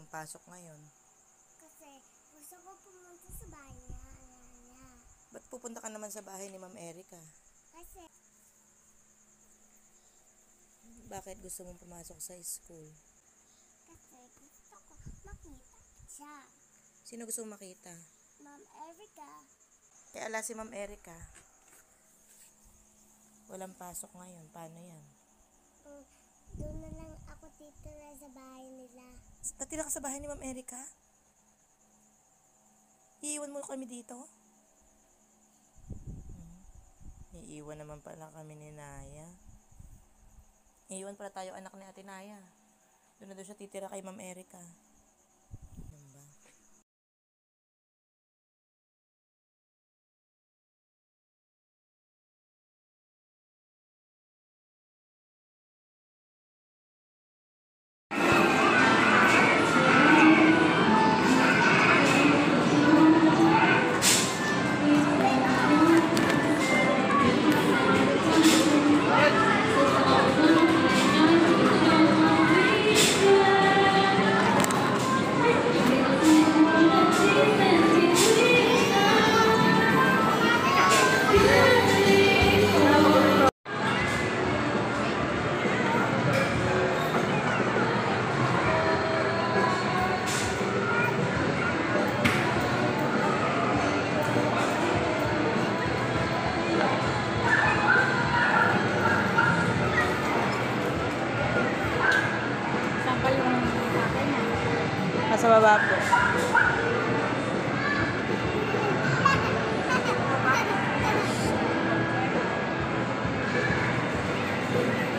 walang pasok ngayon? Kasi gusto ko pumunta sa bahay niya. Ba't pupunta ka naman sa bahay ni Ma'am Erica? Kasi Bakit gusto mong pumasok sa school? gusto ko makita siya. Sino gusto mong makita? Ma'am Erica. Kaya ala si Ma'am Erica. Walang pasok ngayon. Paano yan? Doon na lang ako titira sa bahay nila. Natira ka sa bahay ni Ma'am Erica? Iiwan mo kami dito? Iiwan naman pala kami ni Naya. Iiwan pala tayo anak ni Ate Naya. Doon na doon siya titira kay Ma'am Erica. Yan ba? Saan pa yung tatay niya? Nasa baba po.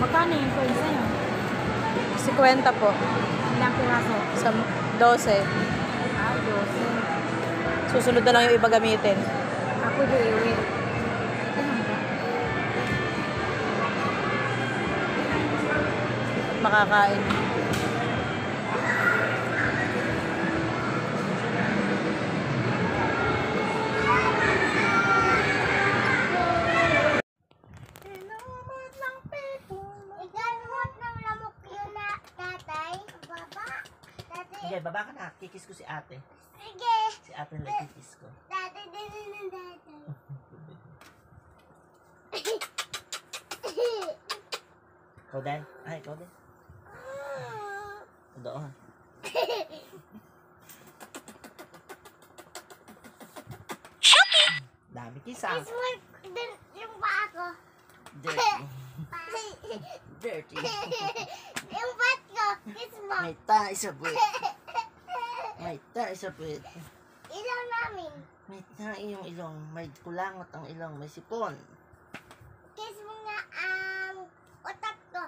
Magkano yung coins na yun? 50 po. Ilang piraso? Sa 12. Ay, 12. Susunod na lang yung iba gamitin. Ako di iwi. Makakain. Iganmot ng lamok yun na, tatay. Baba. Tatay. Sige, baba ka na. Kikis ko si ate. Sige. Si ate na kikis ko. Tatay din ng tatay. Ikaw din? Ay, ikaw din. Doon. Dami kisa. Ismol din yung paa ko. Dirty. Dirty. Yung bat ko, ismol. May tayo sa puwet. May tayo sa puwet. Ilaw namin. May tayo yung ilong. May kulangot ang ilong. May sipon. Kiss mo nga ang otak ko.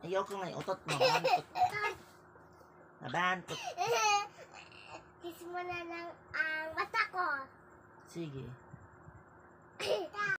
Ayaw ko nga yung utot mo. Bantot. Nabantot. Kiss mo na lang ang mata ko. Sige.